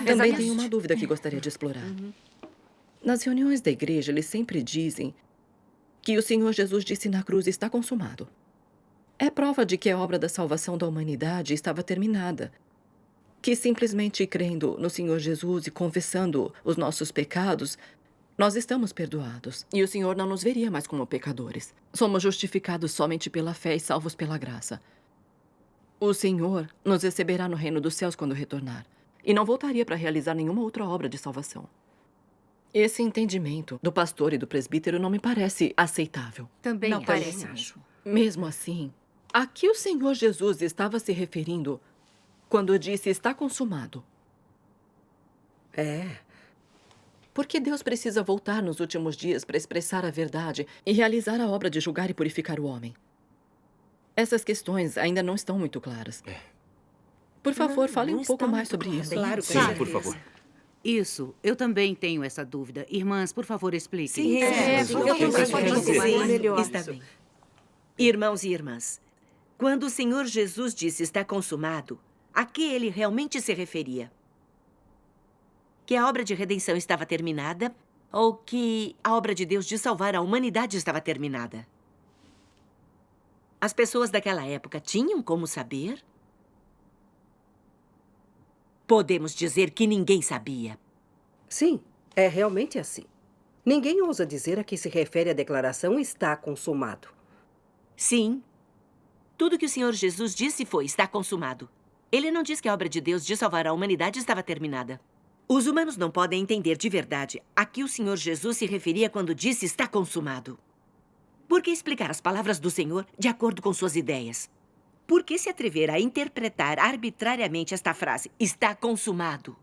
Também tenho uma dúvida que gostaria de explorar. Nas reuniões da igreja, eles sempre dizem que o Senhor Jesus disse na cruz: está consumado. É prova de que a obra da salvação da humanidade estava terminada. Que simplesmente crendo no Senhor Jesus e confessando os nossos pecados, nós estamos perdoados. E o Senhor não nos veria mais como pecadores. Somos justificados somente pela fé e salvos pela graça. O Senhor nos receberá no reino dos céus quando retornar. E não voltaria para realizar nenhuma outra obra de salvação. Esse entendimento do pastor e do presbítero não me parece aceitável. Também Não acho. parece mesmo. Mesmo assim, a que o Senhor Jesus estava se referindo quando disse está consumado? Porque Deus precisa voltar nos últimos dias para expressar a verdade e realizar a obra de julgar e purificar o homem. Essas questões ainda não estão muito claras. Por favor, fale um pouco mais sobre isso. Claro, Sim, por favor. Isso, eu também tenho essa dúvida. Irmãs, por favor, expliquem. Sim, melhor. Está bem. Irmãos e irmãs, quando o Senhor Jesus disse está consumado, a que ele realmente se referia? Que a obra de redenção estava terminada ou que a obra de Deus de salvar a humanidade estava terminada? As pessoas daquela época tinham como saber? Podemos dizer que ninguém sabia. Sim, é realmente assim. Ninguém ousa dizer a que se refere a declaração está consumado. Sim. Tudo que o Senhor Jesus disse foi está consumado. Ele não diz que a obra de Deus de salvar a humanidade estava terminada. Os humanos não podem entender de verdade a que o Senhor Jesus se referia quando disse está consumado. Por que explicar as palavras do Senhor de acordo com suas ideias? Por que se atrever a interpretar arbitrariamente esta frase, está consumado?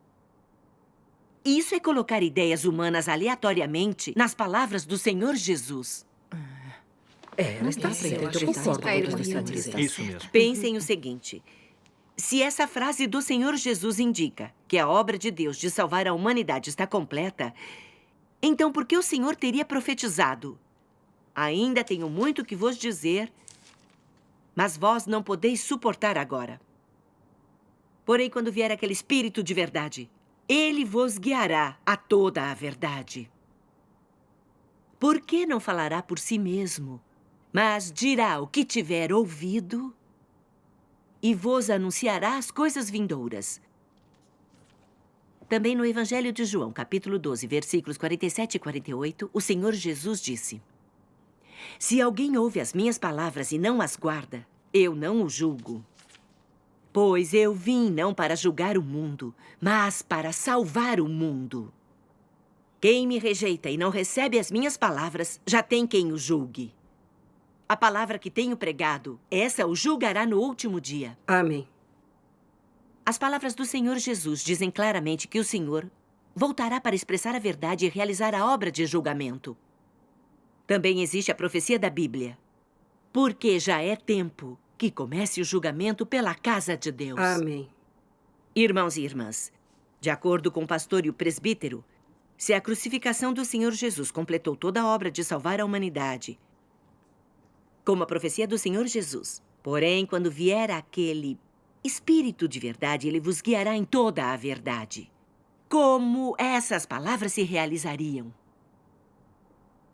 Isso é colocar ideias humanas aleatoriamente nas palavras do Senhor Jesus. Ela está certa, eu concordo com o que você está dizendo. Isso mesmo. Pensem o seguinte. Se essa frase do Senhor Jesus indica que a obra de Deus de salvar a humanidade está completa, então por que o Senhor teria profetizado? Ainda tenho muito que vos dizer, mas vós não podeis suportar agora. Porém, quando vier aquele Espírito de verdade, ele vos guiará a toda a verdade. Por que não falará por si mesmo, mas dirá o que tiver ouvido e vos anunciará as coisas vindouras. Também no Evangelho de João, capítulo 12, versículos 47 e 48, o Senhor Jesus disse: se alguém ouve as minhas palavras e não as guarda, eu não o julgo. Pois eu vim não para julgar o mundo, mas para salvar o mundo. Quem me rejeita e não recebe as minhas palavras, já tem quem o julgue. A palavra que tenho pregado, essa o julgará no último dia. Amém. As palavras do Senhor Jesus dizem claramente que o Senhor voltará para expressar a verdade e realizar a obra de julgamento. Também existe a profecia da Bíblia. Porque já é tempo que comece o julgamento pela casa de Deus. Amém. Irmãos e irmãs, de acordo com o pastor e o presbítero, se a crucificação do Senhor Jesus completou toda a obra de salvar a humanidade, como a profecia do Senhor Jesus, porém, quando vier aquele Espírito de verdade, ele vos guiará em toda a verdade. Como essas palavras se realizariam?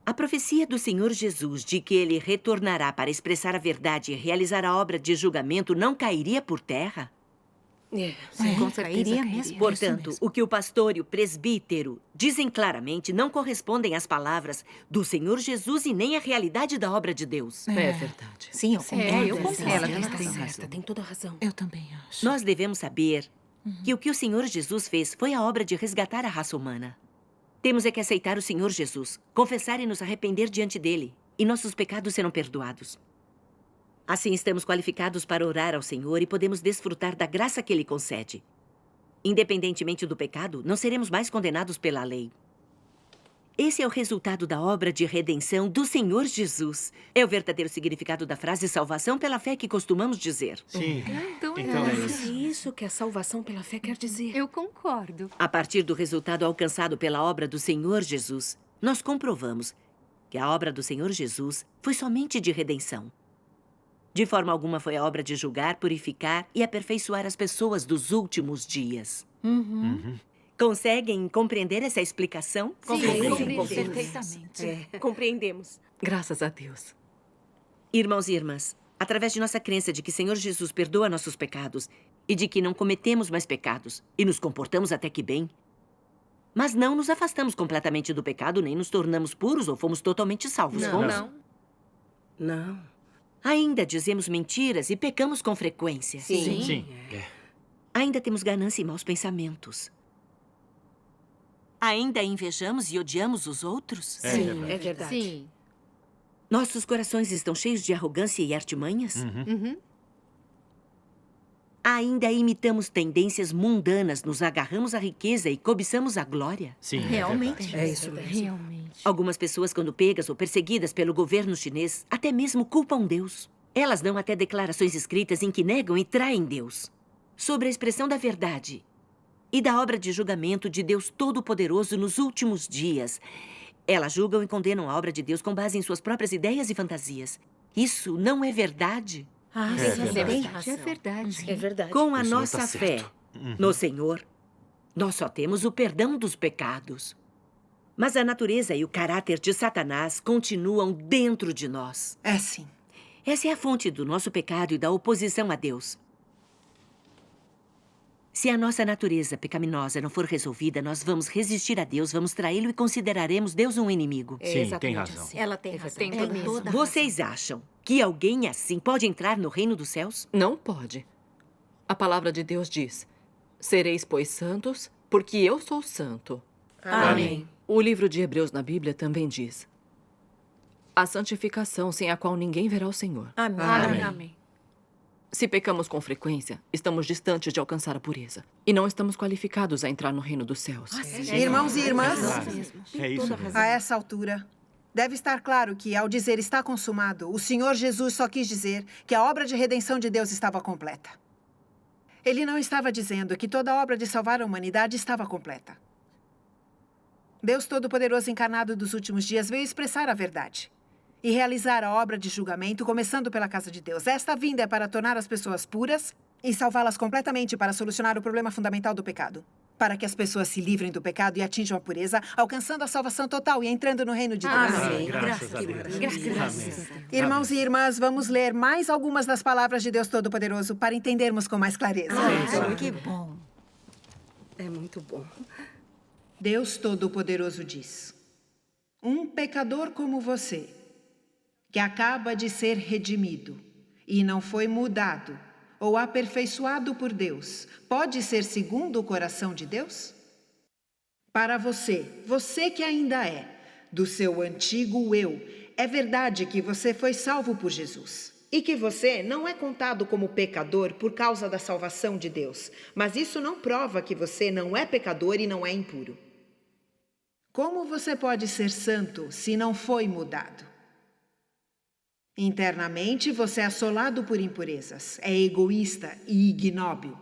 A profecia do Senhor Jesus de que ele retornará para expressar a verdade e realizar a obra de julgamento não cairia por terra? Com certeza Cairia mesmo. Portanto, o que o pastor e o presbítero dizem claramente não correspondem às palavras do Senhor Jesus e nem à realidade da obra de Deus. É verdade. Sim, eu concordo. eu concordo. Ela Ela tem tem razão. Tem toda a razão. Eu também acho. Nós devemos saber que o que o Senhor Jesus fez foi a obra de resgatar a raça humana. Temos é que aceitar o Senhor Jesus, confessar e nos arrepender diante dele, e nossos pecados serão perdoados. Assim estamos qualificados para orar ao Senhor e podemos desfrutar da graça que ele concede. Independentemente do pecado, não seremos mais condenados pela lei. Esse é o resultado da obra de redenção do Senhor Jesus. É o verdadeiro significado da frase salvação pela fé que costumamos dizer. Sim. Então é Então é isso. isso. É isso que a salvação pela fé quer dizer. Eu concordo. A partir do resultado alcançado pela obra do Senhor Jesus, nós comprovamos que a obra do Senhor Jesus foi somente de redenção. De forma alguma foi a obra de julgar, purificar e aperfeiçoar as pessoas dos últimos dias. Conseguem compreender essa explicação? Compreendemos perfeitamente. Compreendemos. Graças a Deus. Irmãos e irmãs, através de nossa crença de que Senhor Jesus perdoa nossos pecados e de que não cometemos mais pecados e nos comportamos até que bem, mas não nos afastamos completamente do pecado, nem nos tornamos puros ou fomos totalmente salvos. Fomos? Não. Ainda dizemos mentiras e pecamos com frequência. Sim. Ainda temos ganância e maus pensamentos. Ainda invejamos e odiamos os outros? Sim, é verdade. Sim. Nossos corações estão cheios de arrogância e artimanhas? Ainda imitamos tendências mundanas, nos agarramos à riqueza e cobiçamos a glória? Sim, Realmente. É isso mesmo. Realmente. Algumas pessoas, quando pegas ou perseguidas pelo governo chinês, até mesmo culpam Deus. Elas dão até declarações escritas em que negam e traem Deus. Sobre a expressão da verdade e da obra de julgamento de Deus Todo-Poderoso nos últimos dias. Elas julgam e condenam a obra de Deus com base em suas próprias ideias e fantasias. Isso não é verdade? É verdade. É verdade. Com a O senhor nossa tá fé certo. no Senhor, nós só temos o perdão dos pecados. Mas a natureza e o caráter de Satanás continuam dentro de nós. É sim. Essa é a fonte do nosso pecado e da oposição a Deus. Se a nossa natureza pecaminosa não for resolvida, nós vamos resistir a Deus, vamos traí-lo e consideraremos Deus um inimigo. Sim, tem razão. Ela tem razão. Tem toda Vocês acham que alguém assim pode entrar no reino dos céus? Não pode. A palavra de Deus diz: sereis, pois, santos, porque eu sou santo. Amém. O livro de Hebreus na Bíblia também diz: a santificação sem a qual ninguém verá o Senhor. Amém. Se pecamos com frequência, estamos distantes de alcançar a pureza. E não estamos qualificados a entrar no reino dos céus. Irmãos e irmãs, É isso mesmo. a essa altura, deve estar claro que, ao dizer está consumado, o Senhor Jesus só quis dizer que a obra de redenção de Deus estava completa. Ele não estava dizendo que toda a obra de salvar a humanidade estava completa. Deus Todo-Poderoso encarnado dos últimos dias veio expressar a verdade e realizar a obra de julgamento, começando pela casa de Deus. Esta vinda é para tornar as pessoas puras e salvá-las completamente para solucionar o problema fundamental do pecado. Para que as pessoas se livrem do pecado e atinjam a pureza, alcançando a salvação total e entrando no reino de Deus. Amém. Graças a Deus. Graças. Irmãos e irmãs, vamos ler mais algumas das palavras de Deus Todo-Poderoso para entendermos com mais clareza. Que bom. É muito bom. Deus Todo-Poderoso diz: um pecador como você, que acaba de ser redimido e não foi mudado ou aperfeiçoado por Deus, pode ser segundo o coração de Deus? Para você que ainda é do seu antigo eu, é verdade que você foi salvo por Jesus e que você não é contado como pecador por causa da salvação de Deus, mas isso não prova que você não é pecador e não é impuro. Como você pode ser santo se não foi mudado? Internamente, você é assolado por impurezas, é egoísta e ignóbil,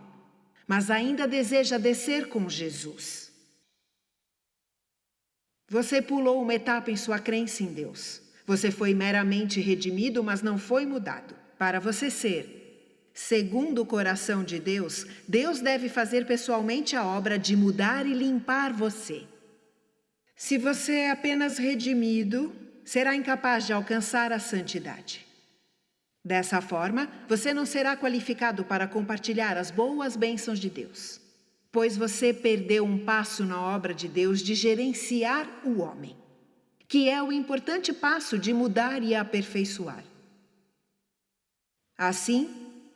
mas ainda deseja descer com Jesus. Você pulou uma etapa em sua crença em Deus. Você foi meramente redimido, mas não foi mudado. Para você ser segundo o coração de Deus, Deus deve fazer pessoalmente a obra de mudar e limpar você. Se você é apenas redimido, será incapaz de alcançar a santidade. Dessa forma, você não será qualificado para compartilhar as boas bênçãos de Deus, pois você perdeu um passo na obra de Deus de gerenciar o homem, que é o importante passo de mudar e aperfeiçoar. Assim,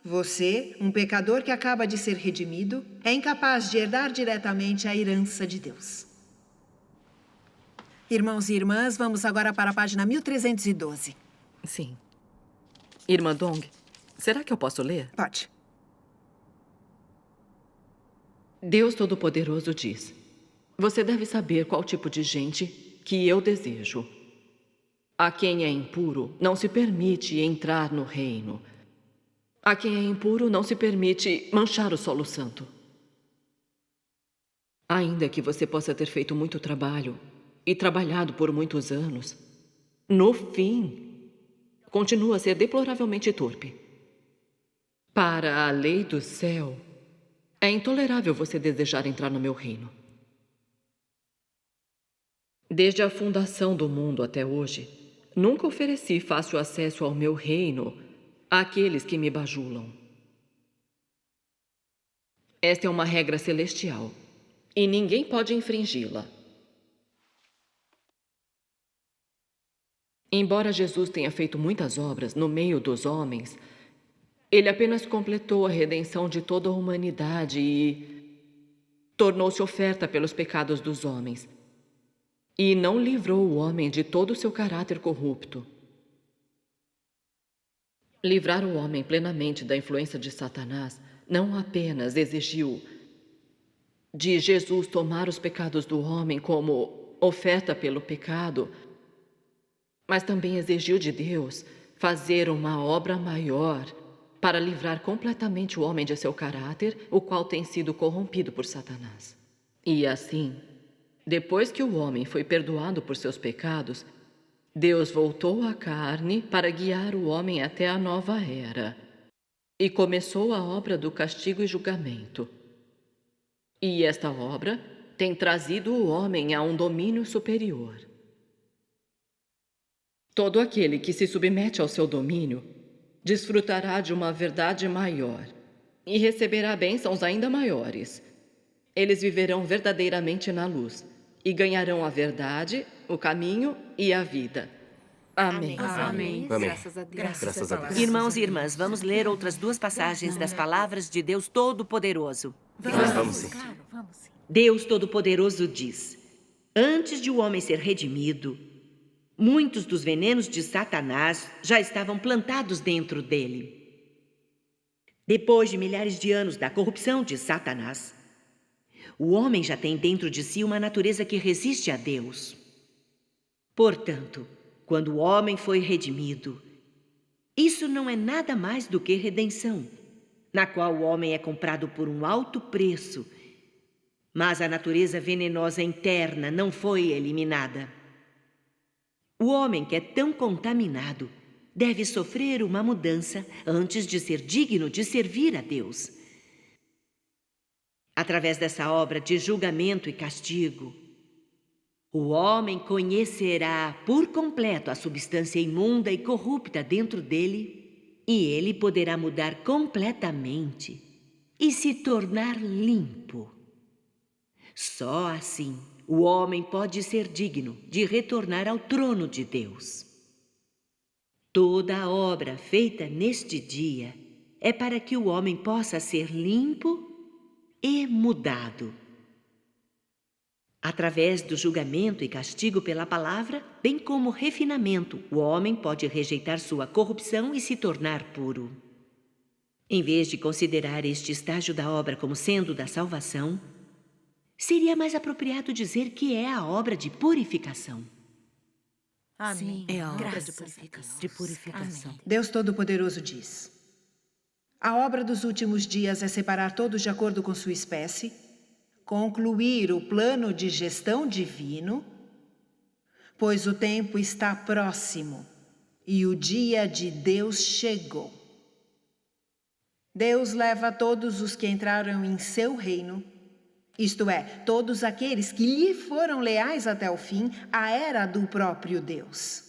você, um pecador que acaba de ser redimido, é incapaz de herdar diretamente a herança de Deus. Irmãos e irmãs, vamos agora para a página 1312. Sim. Irmã Dong, será que eu posso ler? Pode. Deus Todo-Poderoso diz: você deve saber qual tipo de gente que eu desejo. A quem é impuro, não se permite entrar no reino. A quem é impuro, não se permite manchar o solo santo. Ainda que você possa ter feito muito trabalho e trabalhado por muitos anos, no fim, continua a ser deploravelmente torpe. Para a lei do céu, é intolerável você desejar entrar no meu reino. Desde a fundação do mundo até hoje, nunca ofereci fácil acesso ao meu reino àqueles que me bajulam. Esta é uma regra celestial e ninguém pode infringi-la. Embora Jesus tenha feito muitas obras no meio dos homens, ele apenas completou a redenção de toda a humanidade e tornou-se oferta pelos pecados dos homens. E não livrou o homem de todo o seu caráter corrupto. Livrar o homem plenamente da influência de Satanás não apenas exigiu de Jesus tomar os pecados do homem como oferta pelo pecado, mas também exigiu de Deus fazer uma obra maior para livrar completamente o homem de seu caráter, o qual tem sido corrompido por Satanás. E assim, depois que o homem foi perdoado por seus pecados, Deus voltou à carne para guiar o homem até a nova era e começou a obra do castigo e julgamento. E esta obra tem trazido o homem a um domínio superior. Todo aquele que se submete ao seu domínio desfrutará de uma verdade maior e receberá bênçãos ainda maiores. Eles viverão verdadeiramente na luz e ganharão a verdade, o caminho e a vida. Amém. Amém. Amém. Graças a Deus. Graças a Deus. Irmãos e irmãs, vamos ler outras duas passagens das palavras de Deus Todo-Poderoso. Vamos sim. Claro, vamos sim. Deus Todo-Poderoso diz: antes de o homem ser redimido, muitos dos venenos de Satanás já estavam plantados dentro dele. Depois de milhares de anos da corrupção de Satanás, o homem já tem dentro de si uma natureza que resiste a Deus. Portanto, quando o homem foi redimido, isso não é nada mais do que redenção, na qual o homem é comprado por um alto preço, mas a natureza venenosa interna não foi eliminada. O homem que é tão contaminado deve sofrer uma mudança antes de ser digno de servir a Deus. Através dessa obra de julgamento e castigo, o homem conhecerá por completo a substância imunda e corrupta dentro dele, e ele poderá mudar completamente e se tornar limpo. Só assim o homem pode ser digno de retornar ao trono de Deus. Toda a obra feita neste dia é para que o homem possa ser limpo e mudado. Através do julgamento e castigo pela palavra, bem como refinamento, o homem pode rejeitar sua corrupção e se tornar puro. Em vez de considerar este estágio da obra como sendo da salvação, seria mais apropriado dizer que é a obra de purificação. Amém. É a obra Graças de purificação. Amém. Deus Todo-Poderoso diz: a obra dos últimos dias é separar todos de acordo com sua espécie, concluir o plano de gestão divino, pois o tempo está próximo e o dia de Deus chegou. Deus leva todos os que entraram em seu reino, isto é, todos aqueles que lhe foram leais até o fim, à era do próprio Deus.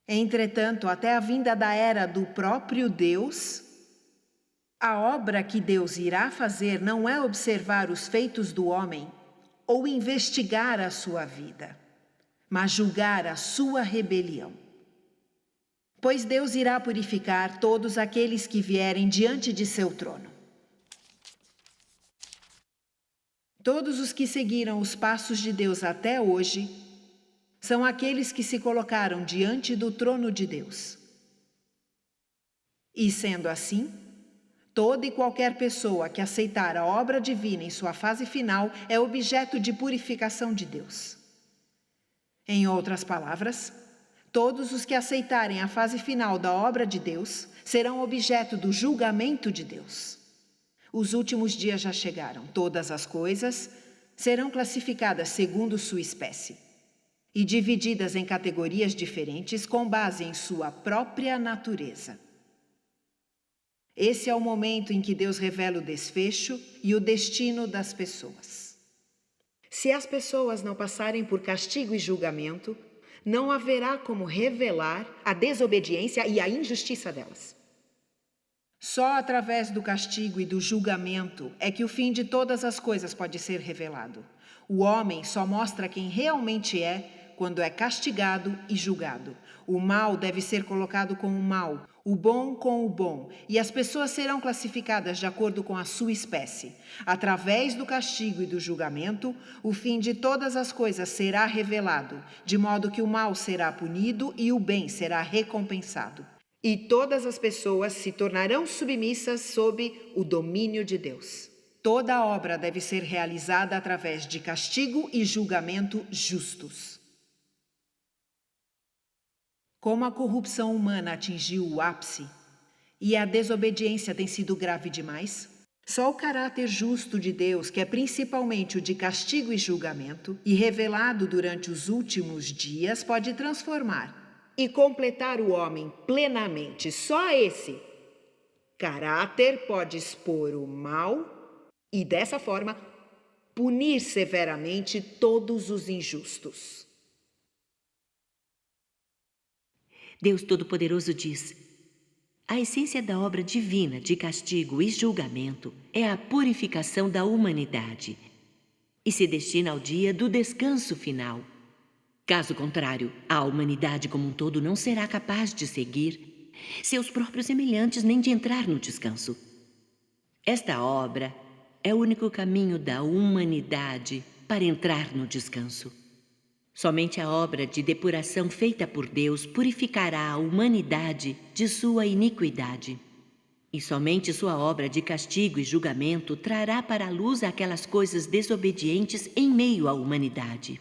Entretanto, até a vinda da era do próprio Deus, a obra que Deus irá fazer não é observar os feitos do homem ou investigar a sua vida, mas julgar a sua rebelião. Pois Deus irá purificar todos aqueles que vierem diante de seu trono. Todos os que seguiram os passos de Deus até hoje são aqueles que se colocaram diante do trono de Deus. E sendo assim, toda e qualquer pessoa que aceitar a obra divina em sua fase final é objeto de purificação de Deus. Em outras palavras, todos os que aceitarem a fase final da obra de Deus serão objeto do julgamento de Deus. Os últimos dias já chegaram. Todas as coisas serão classificadas segundo sua espécie e divididas em categorias diferentes com base em sua própria natureza. Esse é o momento em que Deus revela o desfecho e o destino das pessoas. Se as pessoas não passarem por castigo e julgamento, não haverá como revelar a desobediência e a injustiça delas. Só através do castigo e do julgamento é que o fim de todas as coisas pode ser revelado. O homem só mostra quem realmente é quando é castigado e julgado. O mal deve ser colocado com o mal, o bom com o bom, e as pessoas serão classificadas de acordo com a sua espécie. Através do castigo e do julgamento, o fim de todas as coisas será revelado, de modo que o mal será punido e o bem será recompensado. E todas as pessoas se tornarão submissas sob o domínio de Deus. Toda obra deve ser realizada através de castigo e julgamento justos. Como a corrupção humana atingiu o ápice e a desobediência tem sido grave demais, só o caráter justo de Deus, que é principalmente o de castigo e julgamento, e revelado durante os últimos dias, pode transformar e completar o homem plenamente. Só esse caráter pode expor o mal e, dessa forma, punir severamente todos os injustos. Deus Todo-Poderoso diz: a essência da obra divina de castigo e julgamento é a purificação da humanidade e se destina ao dia do descanso final. Caso contrário, a humanidade como um todo não será capaz de seguir seus próprios semelhantes nem de entrar no descanso. Esta obra é o único caminho da humanidade para entrar no descanso. Somente a obra de depuração feita por Deus purificará a humanidade de sua iniquidade. E somente sua obra de castigo e julgamento trará para a luz aquelas coisas desobedientes em meio à humanidade,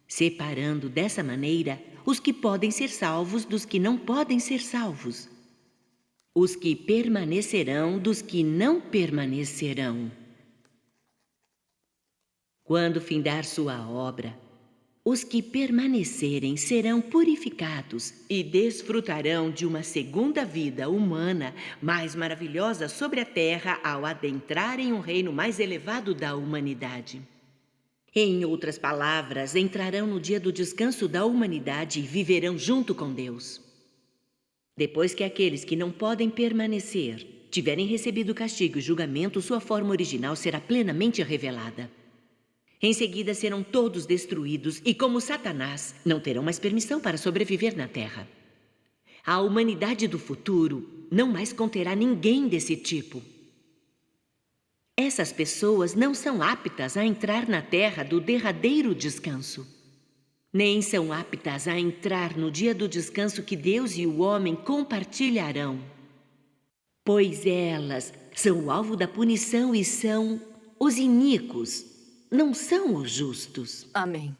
separando dessa maneira os que podem ser salvos dos que não podem ser salvos, os que permanecerão dos que não permanecerão. Quando findar sua obra, os que permanecerem serão purificados e desfrutarão de uma segunda vida humana mais maravilhosa sobre a terra ao adentrarem um reino mais elevado da humanidade. Em outras palavras, entrarão no dia do descanso da humanidade e viverão junto com Deus. Depois que aqueles que não podem permanecer tiverem recebido castigo e julgamento, sua forma original será plenamente revelada. Em seguida serão todos destruídos e, como Satanás, não terão mais permissão para sobreviver na Terra. A humanidade do futuro não mais conterá ninguém desse tipo. Essas pessoas não são aptas a entrar na Terra do derradeiro descanso. Nem são aptas a entrar no dia do descanso que Deus e o homem compartilharão. Pois elas são o alvo da punição e são os iníquos. Não são os justos. Amém.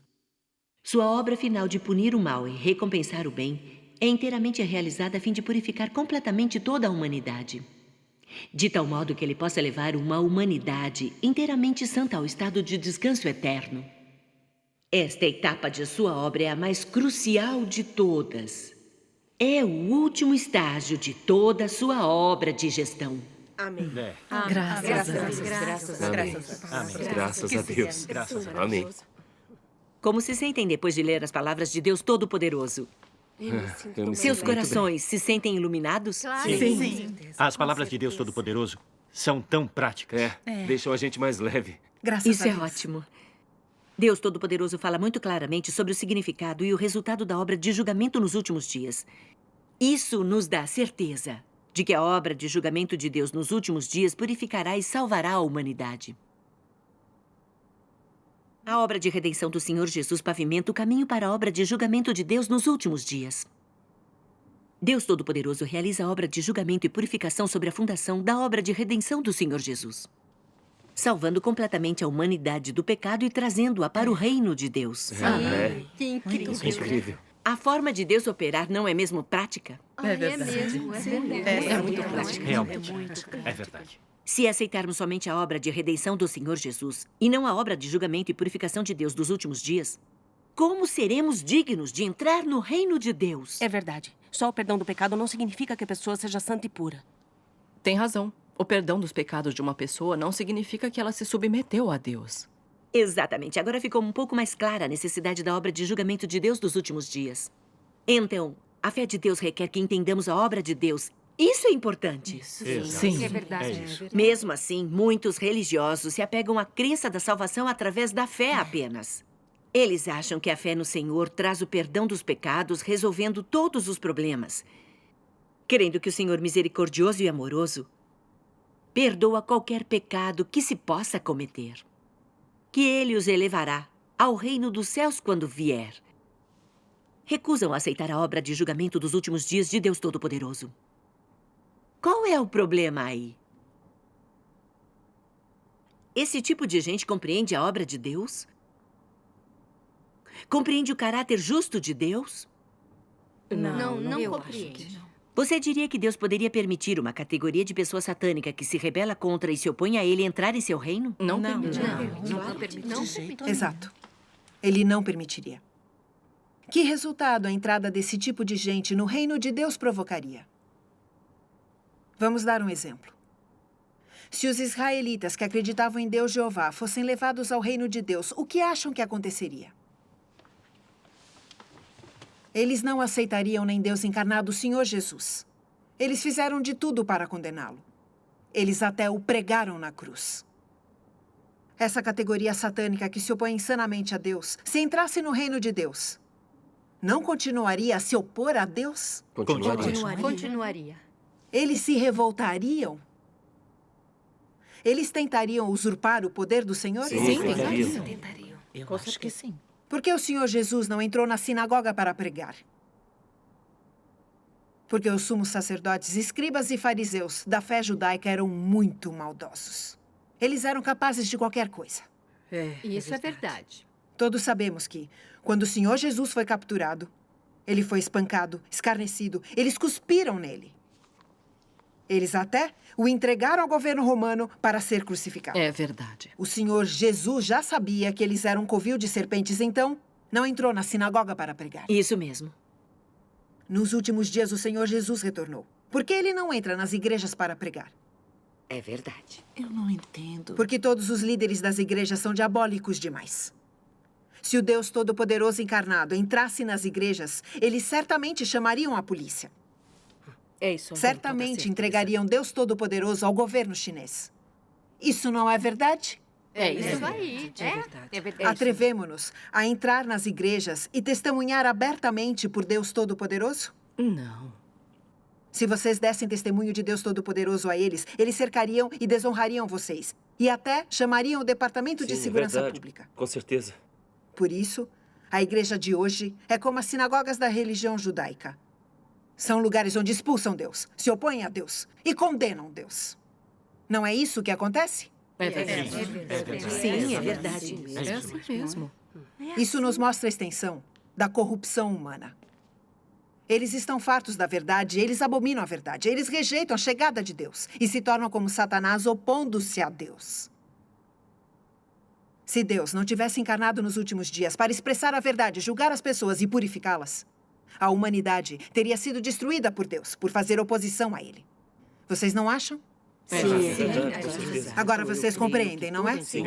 Sua obra final de punir o mal e recompensar o bem é inteiramente realizada a fim de purificar completamente toda a humanidade, de tal modo que ele possa levar uma humanidade inteiramente santa ao estado de descanso eterno. Esta etapa de sua obra é a mais crucial de todas. É o último estágio de toda a sua obra de gestão. Amém. Graças a Deus. Graças a Deus. Amém. Como se sentem depois de ler as palavras de Deus Todo-Poderoso? Eu me Seus sinto muito corações se sentem iluminados? Sim. As palavras de Deus Todo-Poderoso são tão práticas. Deixam a gente mais leve. Isso é ótimo. Deus Todo-Poderoso fala muito claramente sobre o significado e o resultado da obra de julgamento nos últimos dias. Isso nos dá certeza de que a obra de julgamento de Deus nos últimos dias purificará e salvará a humanidade. A obra de redenção do Senhor Jesus pavimenta o caminho para a obra de julgamento de Deus nos últimos dias. Deus Todo-Poderoso realiza a obra de julgamento e purificação sobre a fundação da obra de redenção do Senhor Jesus, salvando completamente a humanidade do pecado e trazendo-a para o reino de Deus. Que incrível. Incrível. A forma de Deus operar não é mesmo prática? É verdade. É muito prático. Realmente, é verdade. Se aceitarmos somente a obra de redenção do Senhor Jesus e não a obra de julgamento e purificação de Deus dos últimos dias, como seremos dignos de entrar no reino de Deus? É verdade. Só o perdão do pecado não significa que a pessoa seja santa e pura. Tem razão. O perdão dos pecados de uma pessoa não significa que ela se submeteu a Deus. Exatamente. Agora ficou um pouco mais clara a necessidade da obra de julgamento de Deus dos últimos dias. Então, a fé de Deus requer que entendamos a obra de Deus. Isso é importante. Sim. É verdade. Mesmo assim, muitos religiosos se apegam à crença da salvação através da fé apenas. Eles acham que a fé no Senhor traz o perdão dos pecados, resolvendo todos os problemas. Crendo que o Senhor misericordioso e amoroso perdoa qualquer pecado que se possa cometer. Que Ele os elevará ao reino dos céus quando vier. Recusam aceitar a obra de julgamento dos últimos dias de Deus Todo-Poderoso. Qual é o problema aí? Esse tipo de gente compreende a obra de Deus? Compreende o caráter justo de Deus? Não eu compreende. Você diria que Deus poderia permitir uma categoria de pessoa satânica que se rebela contra e se opõe a Ele entrar em seu reino? Não permite. Não permite. Exato. Ele não permitiria. Que resultado a entrada desse tipo de gente no reino de Deus provocaria? Vamos dar um exemplo. Se os israelitas que acreditavam em Deus Jeová fossem levados ao reino de Deus, o que acham que aconteceria? Eles não aceitariam nem Deus encarnado, o Senhor Jesus. Eles fizeram de tudo para condená-lo. Eles até o pregaram na cruz. Essa categoria satânica que se opõe insanamente a Deus, se entrasse no reino de Deus, não continuaria a se opor a Deus? Continuaria. Eles se revoltariam? Eles tentariam usurpar o poder do Senhor? Sim, Tentariam. Eu acho que sim. Por que o Senhor Jesus não entrou na sinagoga para pregar? Porque os sumos sacerdotes, escribas e fariseus da fé judaica eram muito maldosos. Eles eram capazes de qualquer coisa. Isso é verdade. Todos sabemos que, quando o Senhor Jesus foi capturado, ele foi espancado, escarnecido, eles cuspiram nele. Eles até o entregaram ao governo romano para ser crucificado. É verdade. O Senhor Jesus já sabia que eles eram um covil de serpentes, então não entrou na sinagoga para pregar. Isso mesmo. Nos últimos dias, o Senhor Jesus retornou. Por que ele não entra nas igrejas para pregar? É verdade. Eu não entendo. Porque todos os líderes das igrejas são diabólicos demais. Se o Deus Todo-Poderoso encarnado entrasse nas igrejas, eles certamente chamariam a polícia. É isso. Certamente entregariam Deus Todo-Poderoso ao governo chinês. Isso não é verdade? É isso. Isso aí. É verdade. Atrevemo-nos a entrar nas igrejas e testemunhar abertamente por Deus Todo-Poderoso? Não. Se vocês dessem testemunho de Deus Todo-Poderoso a eles, eles cercariam e desonrariam vocês. E até chamariam o Departamento de Segurança Pública. Com certeza. Por isso, a igreja de hoje é como as sinagogas da religião judaica. São lugares onde expulsam Deus, se opõem a Deus e condenam Deus. Não é isso que acontece? É verdade. Sim, é verdade. É assim mesmo. Isso nos mostra a extensão da corrupção humana. Eles estão fartos da verdade, eles abominam a verdade, eles rejeitam a chegada de Deus e se tornam como Satanás opondo-se a Deus. Se Deus não tivesse encarnado nos últimos dias para expressar a verdade, julgar as pessoas e purificá-las, a humanidade teria sido destruída por Deus, por fazer oposição a Ele. Vocês não acham? Sim. Agora vocês compreendem, não é? Sim,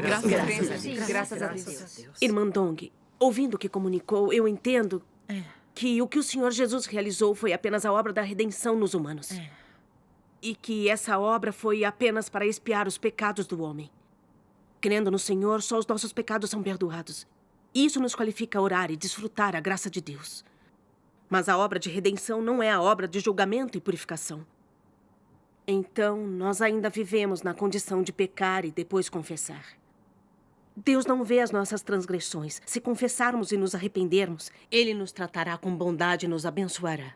Graças a Deus. Irmã Dong, ouvindo o que comunicou, eu entendo que o que o Senhor Jesus realizou foi apenas a obra da redenção nos humanos. E que essa obra foi apenas para expiar os pecados do homem. Crendo no Senhor, só os nossos pecados são perdoados. Isso nos qualifica a orar e desfrutar a graça de Deus. Mas a obra de redenção não é a obra de julgamento e purificação. Então, nós ainda vivemos na condição de pecar e depois confessar. Deus não vê as nossas transgressões. Se confessarmos e nos arrependermos, Ele nos tratará com bondade e nos abençoará.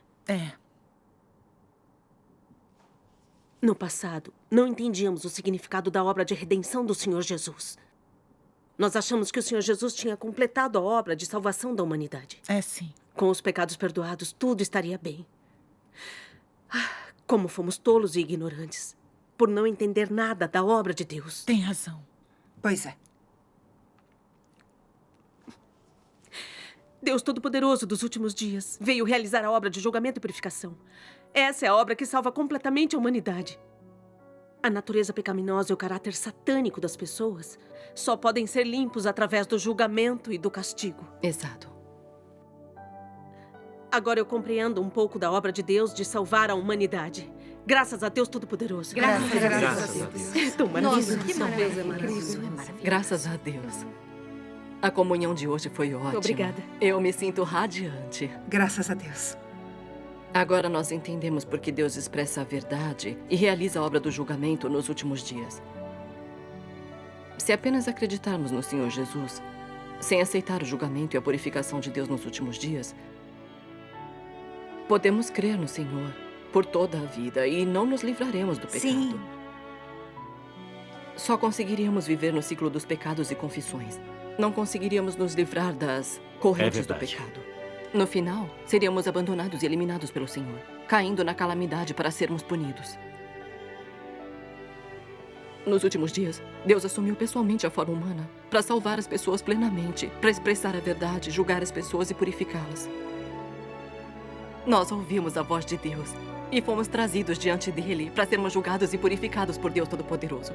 No passado, não entendíamos o significado da obra de redenção do Senhor Jesus. Nós achamos que o Senhor Jesus tinha completado a obra de salvação da humanidade. Sim. Com os pecados perdoados, tudo estaria bem. Como fomos tolos e ignorantes, por não entender nada da obra de Deus. Tem razão. Pois é. Deus Todo-Poderoso dos últimos dias veio realizar a obra de julgamento e purificação. Essa é a obra que salva completamente a humanidade. A natureza pecaminosa e o caráter satânico das pessoas só podem ser limpos através do julgamento e do castigo. Exato. Agora eu compreendo um pouco da obra de Deus de salvar a humanidade. Graças a Deus Todo-Poderoso. Graças a Deus. É tão maravilhoso. Nossa, que maravilhoso. Graças a Deus. A comunhão de hoje foi ótima. Obrigada. Eu me sinto radiante. Graças a Deus. Agora nós entendemos por que Deus expressa a verdade e realiza a obra do julgamento nos últimos dias. Se apenas acreditarmos no Senhor Jesus, sem aceitar o julgamento e a purificação de Deus nos últimos dias, podemos crer no Senhor por toda a vida e não nos livraremos do pecado. Sim. Só conseguiríamos viver no ciclo dos pecados e confissões. Não conseguiríamos nos livrar das correntes do pecado. No final, seríamos abandonados e eliminados pelo Senhor, caindo na calamidade para sermos punidos. Nos últimos dias, Deus assumiu pessoalmente a forma humana para salvar as pessoas plenamente, para expressar a verdade, julgar as pessoas e purificá-las. Nós ouvimos a voz de Deus e fomos trazidos diante dele para sermos julgados e purificados por Deus Todo-Poderoso.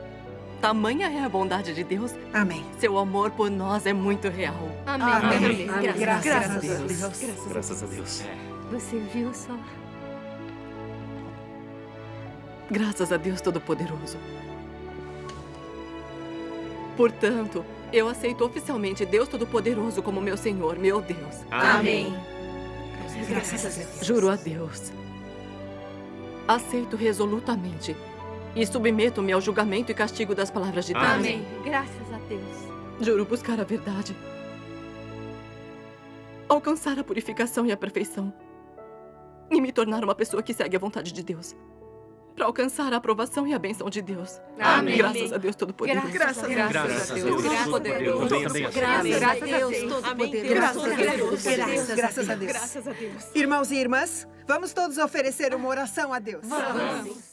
Tamanha é a bondade de Deus. Amém. Seu amor por nós é muito real. Amém. Graças a Deus. Graças a Deus. Você viu só? Graças a Deus Todo-Poderoso. Portanto, eu aceito oficialmente Deus Todo-Poderoso como meu Senhor, meu Deus. Amém. Graças a Deus. Juro a Deus. Aceito resolutamente e submeto-me ao julgamento e castigo das palavras de Deus. Amém. Graças a Deus. Juro buscar a verdade, alcançar a purificação e a perfeição e me tornar uma pessoa que segue a vontade de Deus, para alcançar a aprovação e a bênção de Deus. Amém. Graças a Deus Todo-Poderoso. Graças a Deus. Graças a Deus. Todo-Poderoso. Graças a Deus. Todo-Poderoso. Graças a Deus. Graças a Deus. Irmãos e irmãs, vamos todos oferecer uma oração a Deus. Vamos.